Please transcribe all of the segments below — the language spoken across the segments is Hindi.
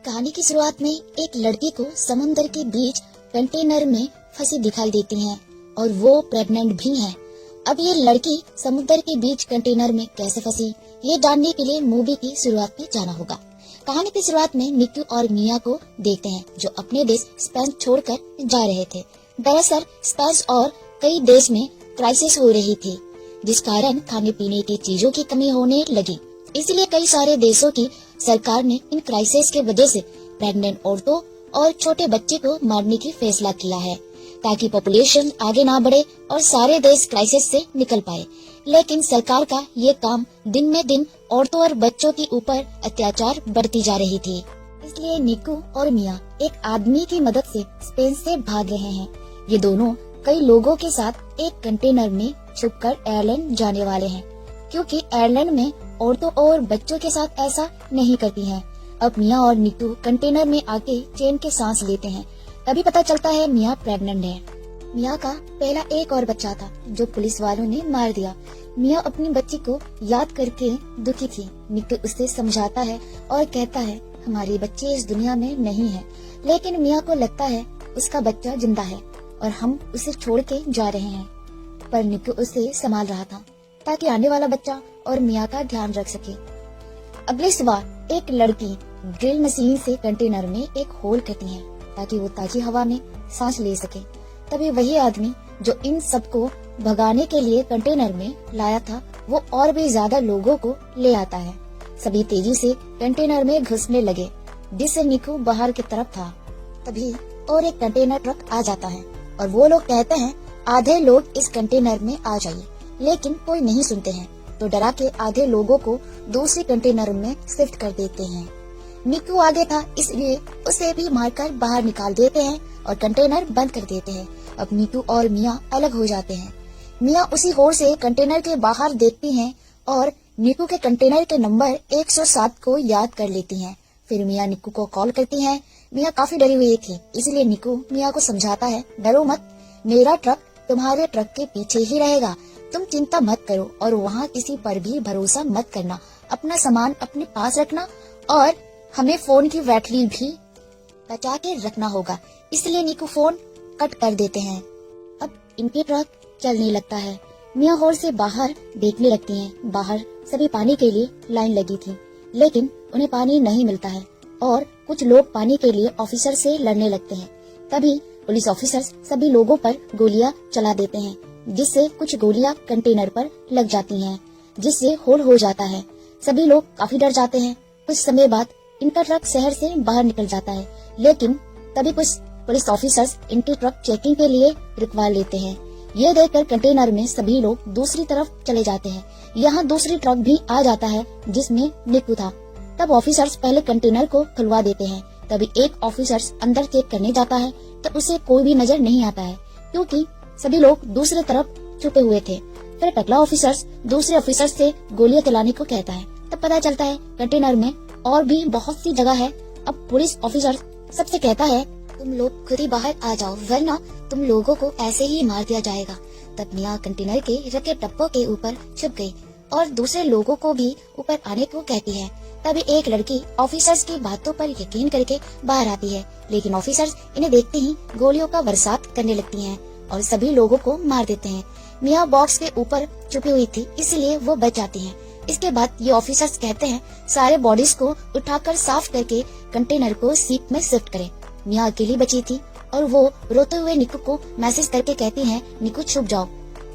कहानी की शुरुआत में एक लड़की को समुद्र के बीच कंटेनर में फंसी दिखाई देती है और वो प्रेग्नेंट भी है। अब ये लड़की समुद्र के बीच कंटेनर में कैसे फंसी, ये जानने के लिए मूवी की शुरुआत में जाना होगा। कहानी की शुरुआत में निक्की और मिया को देखते हैं जो अपने देश स्पेन छोड़कर जा रहे थे। दरअसल स्पेन और कई देश में क्राइसिस हो रही थी, जिस कारण खाने पीने की चीजों की कमी होने लगी। इसलिए कई सारे देशों की सरकार ने इन क्राइसिस के वजह से प्रेग्नेंट औरतों और छोटे बच्चे को मारने की फैसला किया है, ताकि पॉपुलेशन आगे ना बढ़े और सारे देश क्राइसिस से निकल पाए। लेकिन सरकार का ये काम दिन में दिन औरतों और बच्चों के ऊपर अत्याचार बढ़ती जा रही थी। इसलिए निक्कू और मिया एक आदमी की मदद से स्पेन से भाग रहे हैं। ये दोनों कई लोगों के साथ एक कंटेनर में छुपकर आयरलैंड जाने वाले हैं, क्योंकि आयरलैंड में औरतों और बच्चों के साथ ऐसा नहीं करती हैं। अब मिया और निक्कू कंटेनर में आके चैन के सांस लेते हैं। तभी पता चलता है मिया प्रेग्नेंट है। मिया का पहला एक और बच्चा था जो पुलिस वालों ने मार दिया। मिया अपनी बच्ची को याद करके दुखी थी। निक्कू उसे समझाता है और कहता है हमारी बच्ची इस दुनिया में नहीं है, लेकिन मिया को लगता है उसका बच्चा जिंदा है और हम उसे छोड़ के जा रहे हैं। पर निक्कू उसे संभाल रहा था ताकि आने वाला बच्चा और मिया का ध्यान रख सके। अगली सुबह एक लड़की ड्रिल मशीन से कंटेनर में एक होल करती है ताकि वो ताजी हवा में सांस ले सके। तभी वही आदमी जो इन सबको भगाने के लिए कंटेनर में लाया था, वो और भी ज्यादा लोगों को ले आता है। सभी तेजी से कंटेनर में घुसने लगे, जिससे निक्कू बाहर की तरफ था। तभी और एक कंटेनर ट्रक आ जाता है और वो लोग कहते हैं आधे लोग इस कंटेनर में आ जाइए, लेकिन कोई नहीं सुनते हैं तो डरा के आधे लोगों को दूसरी कंटेनर में शिफ्ट कर देते हैं। निक्कू आगे था, इसलिए उसे भी मारकर बाहर निकाल देते हैं और कंटेनर बंद कर देते हैं। अब निक्कू और मिया अलग हो जाते हैं। मिया उसी होड़ से कंटेनर के बाहर देखती हैं और निक्कू के कंटेनर के नंबर 107 को याद कर लेती हैं। फिर मिया निक्कू को कॉल करती हैं। मिया काफी डरी हुई थी, इसलिए निक्कू मिया को समझाता है डरो मत, मेरा ट्रक तुम्हारे ट्रक के पीछे ही रहेगा, तुम चिंता मत करो और वहाँ किसी पर भी भरोसा मत करना, अपना सामान अपने पास रखना और हमें फोन की बैटरी भी बचा के रखना होगा। इसलिए निक्कू फोन कट कर देते हैं। अब इनके ट्रक चलने लगता है। मिया होड़ से बाहर देखने लगती हैं। बाहर सभी पानी के लिए लाइन लगी थी, लेकिन उन्हें पानी नहीं मिलता है और कुछ लोग पानी के लिए ऑफिसर से लड़ने लगते हैं। तभी पुलिस ऑफिसर्स सभी लोगों पर गोलियां चला देते हैं, जिससे कुछ गोलियां कंटेनर पर लग जाती हैं, जिससे होल हो जाता है। सभी लोग काफी डर जाते हैं। कुछ समय बाद इनका ट्रक शहर से बाहर निकल जाता है, लेकिन तभी कुछ पुलिस ऑफिसर्स इनके ट्रक चेकिंग के लिए रुकवा लेते हैं। ये देखकर कंटेनर में सभी लोग दूसरी तरफ चले जाते हैं। यहाँ दूसरी ट्रक भी आ जाता है जिसमें निक्कू था। तब ऑफिसर्स पहले कंटेनर को खुलवा देते हैं। तभी एक ऑफिसर्स अंदर चेक करने जाता है तो उसे कोई भी नजर नहीं आता है, क्योंकि सभी लोग दूसरी तरफ छुपे हुए थे। फिर टकला ऑफिसर्स दूसरे ऑफिसर से गोलियां चलाने को कहता है। तब पता चलता है कंटेनर में और भी बहुत सी जगह है। अब पुलिस ऑफिसर सबसे कहता है तुम लोग खुद ही बाहर आ जाओ, वरना तुम लोगों को ऐसे ही मार दिया जाएगा। तब मिया कंटेनर के रखे टप्पो के ऊपर छुप गई और दूसरे लोगों को भी ऊपर आने को कहती है। तभी एक लड़की ऑफिसर्स की बातों पर यकीन करके बाहर आती है, लेकिन ऑफिसर्स इन्हें देखते ही गोलियों का बरसात करने लगती हैं और सभी लोगों को मार देते हैं। मिया बॉक्स के ऊपर छुपी हुई थी, इसलिए वो बच जाती हैं। इसके बाद ये ऑफिसर्स कहते हैं सारे बॉडीज को उठाकर साफ करके कंटेनर को सीट में शिफ्ट करें। मिया अकेली बची थी और वो रोते हुए निक्कू को मैसेज करके कहती हैं निक्कू छुप जाओ,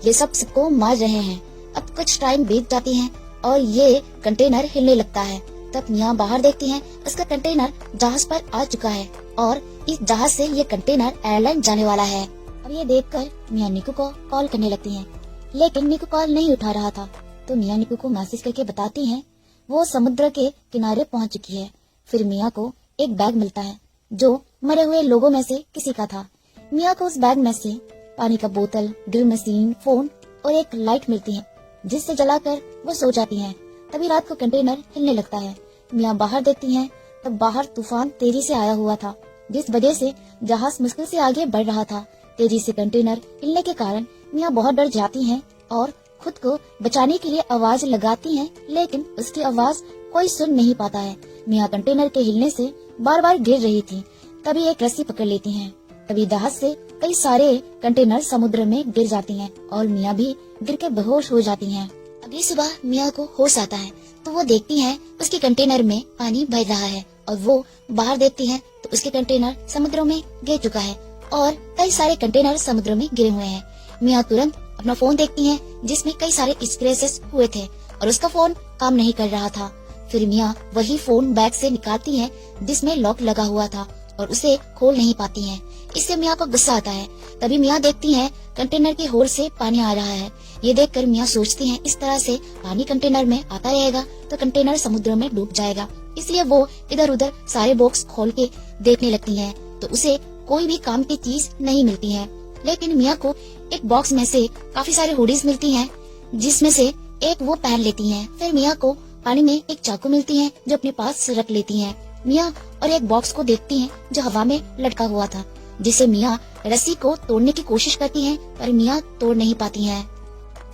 ये सब सबको मार रहे हैं। अब कुछ टाइम बीत जाती है और ये कंटेनर हिलने लगता है। तब मिया बाहर देखती हैं उसका कंटेनर जहाज पर आ चुका है और इस जहाज से ये कंटेनर आयरलैंड जाने वाला है। अब ये देखकर मिया निक्कू को कॉल करने लगती हैं, लेकिन निक्कू कॉल नहीं उठा रहा था। तो मिया निक्कू को मैसेज करके बताती हैं वो समुद्र के किनारे पहुंच चुकी है। फिर मिया को एक बैग मिलता है जो मरे हुए लोगों में से किसी का था। मिया को उस बैग में से पानी का बोतल, ड्रिल मशीन, फोन और एक लाइट मिलती है, जिससे जलाकर वो सो जाती हैं। तभी रात को कंटेनर हिलने लगता है। मिया बाहर देखती हैं, तब बाहर तूफान तेजी से आया हुआ था, जिस वजह से जहाज मुश्किल से आगे बढ़ रहा था। तेजी से कंटेनर हिलने के कारण मिया बहुत डर जाती हैं और खुद को बचाने के लिए आवाज लगाती हैं, लेकिन उसकी आवाज कोई सुन नहीं पाता है। मिया कंटेनर के हिलने से बार बार गिर रही थी। तभी एक रस्सी पकड़ लेती हैं। तभी जहाज से कई सारे कंटेनर समुद्र में गिर जाती हैं और मियाँ भी गिर के बेहोश हो जाती हैं। अगली सुबह मियाँ को होश आता है तो वो देखती है उसके कंटेनर में पानी भर रहा है और वो बाहर देखती है तो उसके कंटेनर समुद्र में गिर चुका है और कई सारे कंटेनर समुद्र में गिरे हुए हैं। मियाँ तुरंत अपना फोन देखती है जिसमें कई सारे स्क्रैचेस हुए थे और उसका फोन काम नहीं कर रहा था। फिर मियाँ वही फोन बैग से निकालती है जिसमें लॉक लगा हुआ था और उसे खोल नहीं पाती हैं। इससे मियाँ को गुस्सा आता है। तभी मियाँ देखती हैं कंटेनर के होल से पानी आ रहा है। ये देखकर मियाँ सोचती हैं इस तरह से पानी कंटेनर में आता रहेगा तो कंटेनर समुद्र में डूब जाएगा। इसलिए वो इधर उधर सारे बॉक्स खोल के देखने लगती हैं तो उसे कोई भी काम की चीज नहीं मिलती है। लेकिन मियाँ को एक बॉक्स में से काफी सारे हुडीज मिलती हैं जिसमें से एक वो पहन लेती हैं। फिर मियाँ को पानी में एक चाकू मिलती है जो अपने पास रख लेती हैं। मियाँ और एक बॉक्स को देखती हैं जो हवा में लटका हुआ था जिसे मियाँ रस्सी को तोड़ने की कोशिश करती हैं पर मियाँ तोड़ नहीं पाती हैं।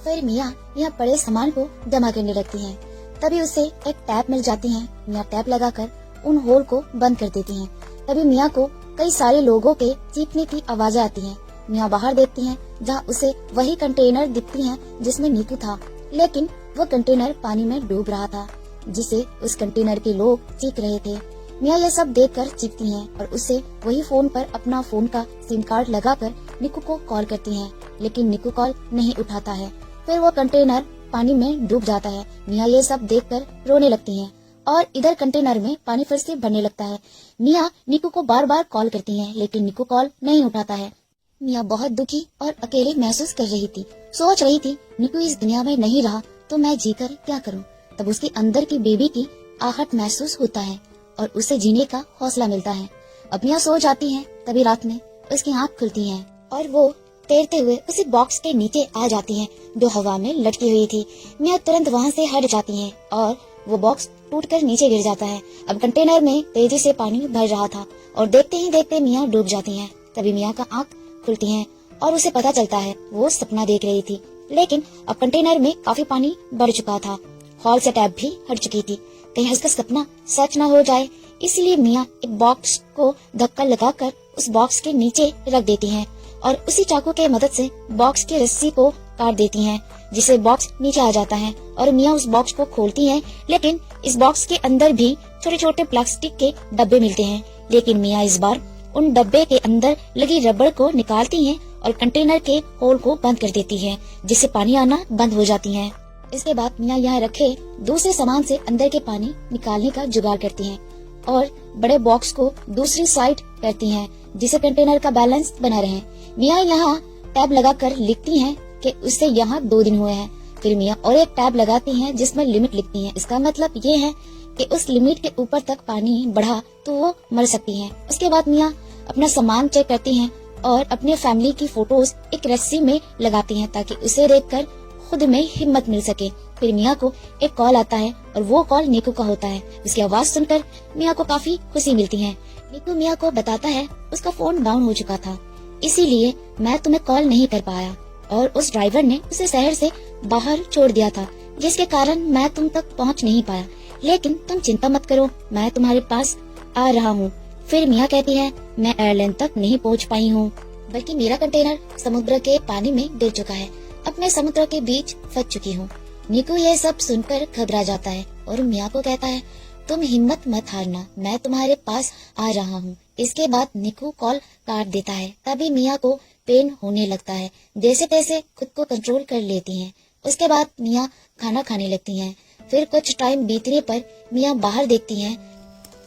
फिर मियाँ यहाँ पड़े सामान को जमा करने लगती हैं। तभी उसे एक टैप मिल जाती है। मियाँ टैप लगाकर उन होल को बंद कर देती हैं। तभी मियाँ को कई सारे लोगों के चीखने की आवाजें आती हैं। मियाँ बाहर देखती हैं जहाँ उसे वही कंटेनर दिखती हैं जिसमें नीतू था, लेकिन वो कंटेनर पानी में डूब रहा था जिसे उस कंटेनर के लोग चीख रहे थे। मियाँ यह सब देखकर चीखती हैं और उसे वही फोन पर अपना फोन का सिम कार्ड लगाकर निकू को कॉल करती हैं, लेकिन निकू कॉल नहीं उठाता है। फिर वो कंटेनर पानी में डूब जाता है। मियाँ ये सब देखकर रोने लगती हैं और इधर कंटेनर में पानी फिर से भरने लगता है। मियाँ निकू को बार बार कॉल करती हैं लेकिन निकू कॉल नहीं उठाता है। मियाँ बहुत दुखी और अकेले महसूस कर रही थी। सोच रही थी निकू इस दुनिया में नहीं रहा तो मैं जीकर क्या करूँ। तब उसके अंदर की बेबी की आहट महसूस होता है और उसे जीने का हौसला मिलता है। अब मियाँ सो जाती हैं। तभी रात में उसकी आँख खुलती है और वो तैरते हुए उसी बॉक्स के नीचे आ जाती हैं जो हवा में लटकी हुई थी। मियाँ तुरंत वहाँ से हट जाती हैं और वो बॉक्स टूटकर नीचे गिर जाता है। अब कंटेनर में तेजी से पानी भर रहा था और देखते ही देखते मियाँ डूब जाती हैं। तभी मियाँ का आँख खुलती हैं और उसे पता चलता है वो सपना देख रही थी, लेकिन अब कंटेनर में काफी पानी बढ़ चुका था। हॉल से टैप भी हट चुकी थी। कहीं उसका सपना सच न हो जाए, इसलिए मियाँ एक बॉक्स को धक्का लगाकर उस बॉक्स के नीचे रख देती हैं और उसी चाकू के मदद से बॉक्स की रस्सी को काट देती हैं, जिससे बॉक्स नीचे आ जाता है और मियाँ उस बॉक्स को खोलती हैं। लेकिन इस बॉक्स के अंदर भी छोटे छोटे प्लास्टिक के डब्बे मिलते हैं, लेकिन मियाँ इस बार उन डब्बे के अंदर लगी रबड़ को निकालती हैं और कंटेनर के होल को बंद कर देती हैं, जिससे पानी आना बंद हो जाती है। इसके बाद मियाँ यहाँ रखे दूसरे सामान से अंदर के पानी निकालने का जुगाड़ करती हैं और बड़े बॉक्स को दूसरी साइड करती हैं, जिससे कंटेनर का बैलेंस बना रहे। मियाँ यहाँ टैब लगाकर लिखती हैं कि उससे यहाँ 2 दिन हुए हैं। फिर मियाँ और एक टैब लगाती हैं जिसमें लिमिट लिखती हैं। इसका मतलब ये है कि उस लिमिट के ऊपर तक पानी बढ़ा तो वो मर सकती हैं। उसके बाद मियाँ अपना सामान चेक करती हैं और अपने फैमिली की फोटोज एक रस्सी में लगाती हैं ताकि उसे देखकर खुद में हिम्मत मिल सके। फिर मियाँ को एक कॉल आता है और वो कॉल नीकू का होता है। उसकी आवाज सुनकर मियाँ को काफी खुशी मिलती है। नीकू मियाँ को बताता है उसका फोन डाउन हो चुका था, इसीलिए मैं तुम्हें कॉल नहीं कर पाया और उस ड्राइवर ने उसे शहर से बाहर छोड़ दिया था, जिसके कारण मैं तुम तक पहुँच नहीं पाया। लेकिन तुम चिंता मत करो, मैं तुम्हारे पास आ रहा हूँ। फिर मियाँ कहती है मैं एयरलाइन तक नहीं पहुँच पाई हूँ, बल्कि मेरा कंटेनर समुद्र के पानी में गिर चुका है। अब मैं समुद्र के बीच फंस चुकी हूँ। निकू ये सब सुनकर घबरा जाता है और मियाँ को कहता है तुम हिम्मत मत हारना, मैं तुम्हारे पास आ रहा हूँ। इसके बाद निकू कॉल काट देता है। तभी मियाँ को पेन होने लगता है, जैसे तैसे खुद को कंट्रोल कर लेती हैं। उसके बाद मियाँ खाना खाने लगती हैं। फिर कुछ टाइम बीतने पर मियाँ बाहर देखती हैं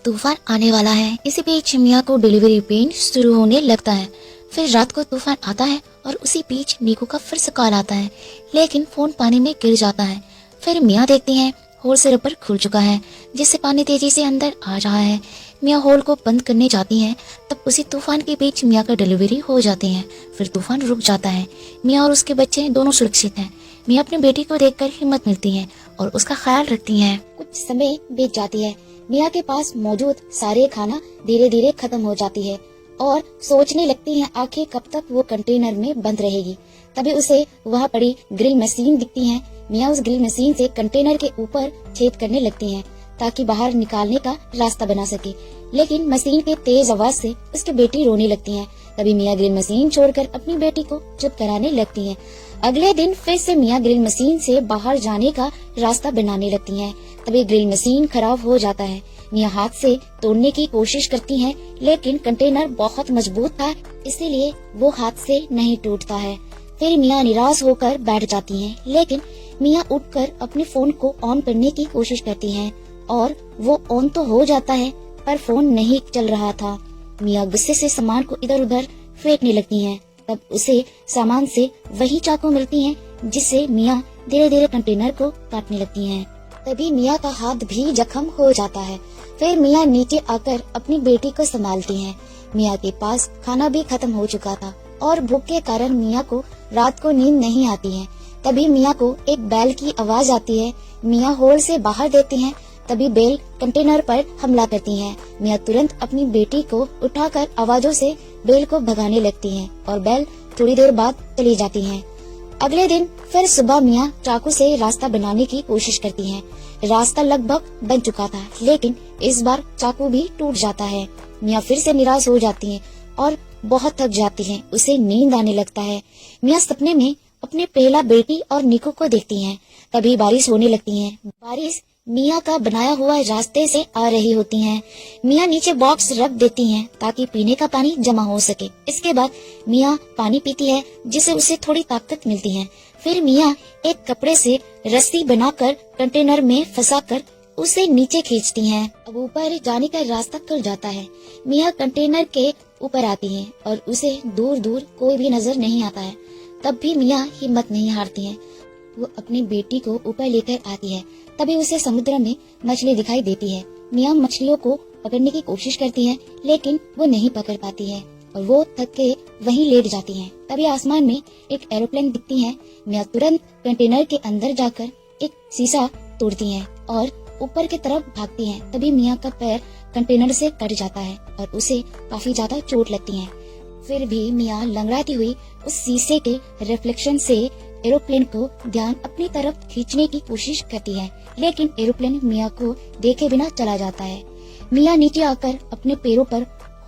तूफान आने वाला है। इसी बीच मियाँ को डिलीवरी पेन शुरू होने लगता है। फिर रात को तूफान आता है और उसी बीच नीकू का फिर से कॉल आता है, लेकिन फोन पानी में गिर जाता है। फिर मियाँ देखती हैं होल से रबर खुल चुका है, जिससे पानी तेजी से अंदर आ रहा है। मियाँ होल को बंद करने जाती हैं, तब उसी तूफान के बीच मियाँ का डिलीवरी हो जाती है। फिर तूफान रुक जाता है। मियाँ और उसके बच्चे दोनों सुरक्षित हैं। मियाँ अपनी बेटी को देखकर हिम्मत मिलती है और उसका ख्याल रखती हैं। कुछ समय बीत जाती है। मियाँ के पास मौजूद सारे खाना धीरे धीरे खत्म हो जाती है और सोचने लगती है आखिर कब तक वो कंटेनर में बंद रहेगी। तभी उसे वहाँ पड़ी ग्रिल मशीन दिखती है। मियाँ उस ग्रिल मशीन से कंटेनर के ऊपर छेद करने लगती हैं। ताकि बाहर निकालने का रास्ता बना सके, लेकिन मशीन के तेज आवाज से उसकी बेटी रोने लगती है। तभी मियाँ ग्रिल मशीन छोड़कर अपनी बेटी को चुप कराने लगती है। अगले दिन फिर से मियाँ ग्रिल मशीन से बाहर जाने का रास्ता बनाने लगती हैं। तभी ग्रिल मशीन खराब हो जाता है। मियाँ हाथ से तोड़ने की कोशिश करती हैं, लेकिन कंटेनर बहुत मजबूत था, इसीलिए वो हाथ से नहीं टूटता है। फिर मियाँ निराश होकर बैठ जाती हैं, लेकिन मियाँ उठकर अपने फोन को ऑन करने की कोशिश करती हैं और वो ऑन तो हो जाता है, पर फोन नहीं चल रहा था। मियाँ गुस्से से सामान को इधर उधर फेंकने लगती हैं। तब उसे सामान से वही चाकू मिलती हैं, जिससे मियाँ धीरे धीरे कंटेनर को काटने लगती हैं। तभी मियाँ का हाथ भी जख्म हो जाता है। फिर मियाँ नीचे आकर अपनी बेटी को संभालती हैं। मियाँ के पास खाना भी खत्म हो चुका था और भूख के कारण मियाँ को रात को नींद नहीं आती है। तभी मियाँ को एक बैल की आवाज आती है। मियाँ होल से बाहर देखती हैं। तभी बैल कंटेनर पर हमला करती हैं। मियाँ तुरंत अपनी बेटी को उठाकर आवाजों से बैल को भगाने लगती हैं और बैल थोड़ी देर बाद चली जाती हैं। अगले दिन फिर सुबह मियाँ चाकू से रास्ता बनाने की कोशिश करती हैं। रास्ता लगभग बन चुका था, लेकिन इस बार चाकू भी टूट जाता है। मियाँ फिर से निराश हो जाती हैं और बहुत थक जाती हैं। उसे नींद आने लगता है। मियाँ सपने में अपने पहला बेटी और निको को देखती हैं। तभी बारिश होने लगती है। बारिश मियाँ का बनाया हुआ रास्ते से आ रही होती है। मियाँ नीचे बॉक्स रख देती हैं ताकि पीने का पानी जमा हो सके। इसके बाद मियाँ पानी पीती है, जिससे उसे थोड़ी ताकत मिलती है। फिर मियाँ एक कपड़े से रस्सी बनाकर कंटेनर में फंसाकर उसे नीचे खींचती हैं। अब ऊपर जाने का रास्ता खुल जाता है। मियाँ कंटेनर के ऊपर आती हैं और उसे दूर दूर कोई भी नजर नहीं आता है। तब भी मियाँ हिम्मत नहीं हारती हैं। वो अपनी बेटी को ऊपर लेकर आती है। तभी उसे समुद्र में मछली दिखाई देती है। मियाँ मछलियों को पकड़ने की कोशिश करती है, लेकिन वो नहीं पकड़ पाती है और वो थक के वहीं लेट जाती है। तभी आसमान में एक एरोप्लेन दिखती है। मियाँ तुरंत कंटेनर के अंदर जाकर एक शीशा तोड़ती है और ऊपर की तरफ भागती है। तभी मियाँ का पैर कंटेनर से कट जाता है और उसे काफी ज्यादा चोट लगती है। फिर भी मियाँ लंगड़ाती हुई उस शीशे के रिफ्लेक्शन से एरोप्लेन को ध्यान अपनी तरफ खींचने की कोशिश करती है, लेकिन एरोप्लेन मियाँ को देखे बिना चला जाता है। मियाँ नीचे आकर अपने पैरों पर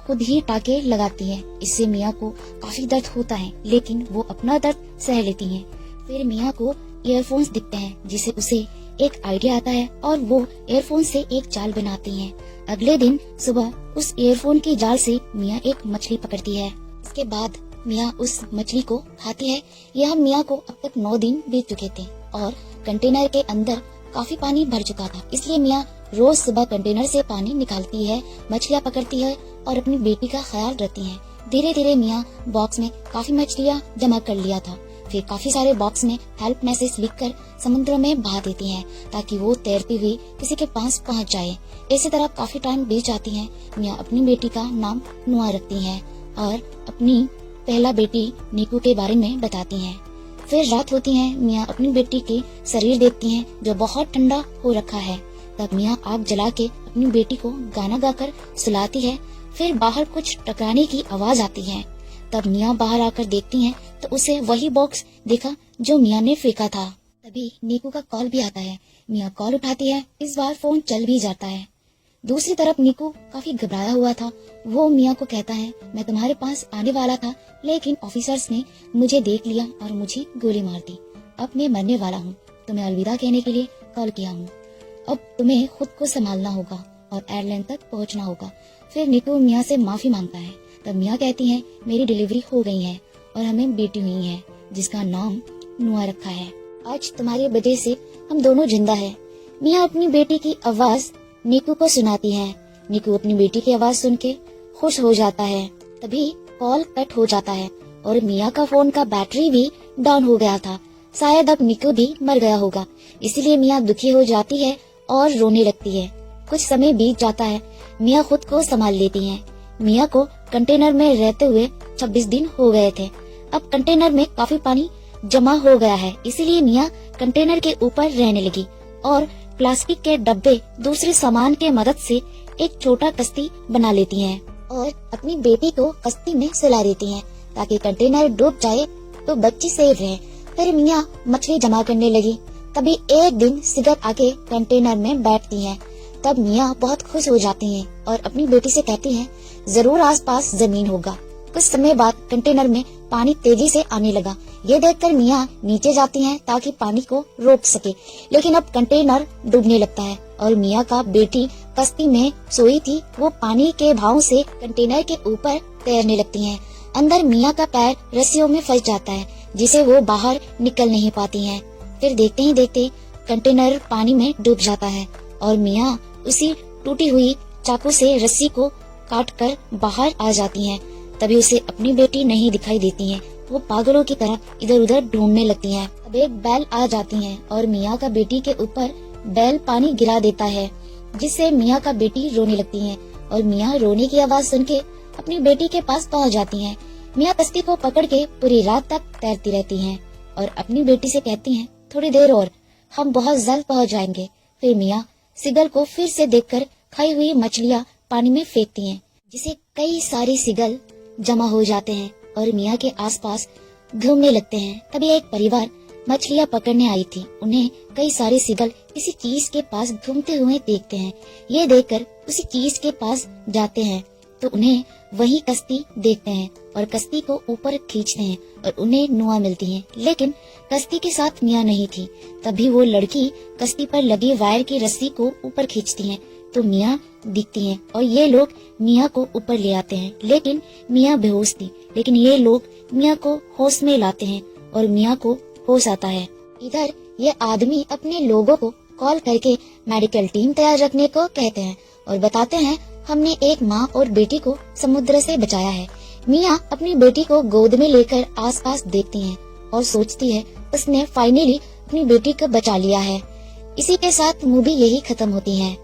खुद ही टाके लगाती है। इससे मियाँ को काफी दर्द होता है, लेकिन वो अपना दर्द सह लेती है। फिर मियाँ को ईयरफोन्स दिखते हैं, जिससे उसे एक आइडिया आता है और वो ईयरफोन से एक जाल बनाती है। अगले दिन सुबह उस ईयरफोन की जाल से मियाँ एक मछली पकड़ती है। इसके बाद मियाँ उस मछली को खाती है। यह मियाँ को अब तक 9 दिन बीत चुके थे और कंटेनर के अंदर काफी पानी भर चुका था। इसलिए मियाँ रोज सुबह कंटेनर से पानी निकालती है, मछलियाँ पकड़ती है और अपनी बेटी का ख्याल रखती है। धीरे धीरे मियाँ बॉक्स में काफी मछलियाँ जमा कर लिया था। फिर काफी सारे बॉक्स में हेल्प मैसेज लिखकर समुद्र में बहा देती हैं, ताकि वो तैरती हुई किसी के पास पहुंच जाए। इसी तरह काफी टाइम बीत जाती है। मियाँ अपनी बेटी का नाम नुआ रखती हैं और अपनी पहला बेटी निकू के बारे में बताती हैं। फिर रात होती है। मियाँ अपनी बेटी के शरीर देखती हैं, जो बहुत ठंडा हो रखा है। तब मियाँ आग जला के अपनी बेटी को गाना गाकर सुलाती है। फिर बाहर कुछ टकराने की आवाज आती है। तब मियाँ बाहर आकर देखती हैं तो उसे वही बॉक्स देखा जो मियाँ ने फेंका था। तभी नीकू का कॉल भी आता है। मियाँ कॉल उठाती है। इस बार फोन चल भी जाता है। दूसरी तरफ नीकू काफी घबराया हुआ था। वो मियाँ को कहता है, मैं तुम्हारे पास आने वाला था, लेकिन ऑफिसर्स ने मुझे देख लिया और मुझे गोली मार दी। अब मैं मरने वाला हूँ। तुम्हें अलविदा कहने के लिए कॉल किया हूँ। अब तुम्हें खुद को संभालना होगा और एयरलाइन तक पहुँचना होगा। फिर नीकू मियाँ से माफी मांगता है। तब मियाँ कहती है, मेरी डिलीवरी हो गई है और हमें बेटी हुई है, जिसका नाम नुआ रखा है। आज तुम्हारी वजह से हम दोनों जिंदा है। मियाँ अपनी बेटी की आवाज नीकू को सुनाती है। नीकू अपनी बेटी की आवाज सुन के खुश हो जाता है। तभी कॉल कट हो जाता है और मियाँ का फोन का बैटरी भी डाउन हो गया था। शायद अब नीकू भी मर गया होगा। इसीलिए मियाँ दुखी हो जाती है और रोने लगती है। कुछ समय बीत जाता है। मियाँ खुद को संभाल लेती हैं। मियाँ को कंटेनर में रहते हुए 26 दिन हो गए थे। अब कंटेनर में काफी पानी जमा हो गया है, इसीलिए मियाँ कंटेनर के ऊपर रहने लगी और प्लास्टिक के डब्बे दूसरे सामान के मदद से एक छोटा कश्ती बना लेती हैं और अपनी बेटी को कश्ती में सुला देती हैं, ताकि कंटेनर डूब जाए तो बच्ची सेफ रहे। फिर मियाँ मछली जमा करने लगी। तभी एक दिन सिगर आके कंटेनर में बैठती हैं। तब मियाँ बहुत खुश हो जाती हैं और अपनी बेटी से कहती हैं, जरूर आसपास जमीन होगा। कुछ समय बाद कंटेनर में पानी तेजी से आने लगा। ये देखकर मियाँ नीचे जाती हैं ताकि पानी को रोक सके, लेकिन अब कंटेनर डूबने लगता है और मियाँ का बेटी कश्ती में सोई थी, वो पानी के भाव से कंटेनर के ऊपर तैरने लगती हैं। अंदर मियाँ का पैर रस्सियों में फंस जाता है, जिसे वो बाहर निकल नहीं पाती हैं। फिर देखते ही देखते कंटेनर पानी में डूब जाता है और मियाँ उसी टूटी हुई चाकू से रस्सी को काटकर बाहर आ जाती हैं। तभी उसे अपनी बेटी नहीं दिखाई देती है। वो पागलों की तरह इधर उधर ढूंढने लगती हैं। अब एक बैल आ जाती है और मियाँ का बेटी के ऊपर बैल पानी गिरा देता है, जिससे मियाँ का बेटी रोने लगती है और मियाँ रोने की आवाज सुन के अपनी बेटी के पास पहुँच जाती हैं। मियाँ कश्ती को पकड़ के पूरी रात तक तैरती रहती हैं और अपनी बेटी से कहती हैं, थोड़ी देर और, हम बहुत जल्द पहुँच जाएंगे। फिर मियाँ सिगल को फिर से देखकर खाई हुई मछलियाँ पानी में फेंकती हैं, जिसे कई सारे सिगल जमा हो जाते हैं और मियाँ के आसपास घूमने लगते हैं। तभी एक परिवार मछलियाँ पकड़ने आई थी। उन्हें कई सारे सिगल किसी चीज के पास घूमते हुए देखते हैं। ये देखकर उसी चीज के पास जाते हैं तो उन्हें वही कश्ती देखते हैं और कश्ती को ऊपर खींचते हैं और उन्हें नुआ मिलती है, लेकिन कश्ती के साथ मियाँ नहीं थी। तभी वो लड़की कश्ती पर लगी वायर की रस्सी को ऊपर खींचती है तो मियाँ दिखती हैं और ये लोग मियाँ को ऊपर ले आते हैं, लेकिन मियाँ बेहोश थी। लेकिन ये लोग मियाँ को होश में लाते हैं और मियाँ को होश आता है। इधर ये आदमी अपने लोगों को कॉल करके मेडिकल टीम तैयार रखने को कहते हैं और बताते हैं, हमने एक माँ और बेटी को समुद्र से बचाया है। मियाँ अपनी बेटी को गोद में लेकर आसपास देखती हैं और सोचती है उसने फाइनली अपनी बेटी को बचा लिया है। इसी के साथ मूवी यही खत्म होती है।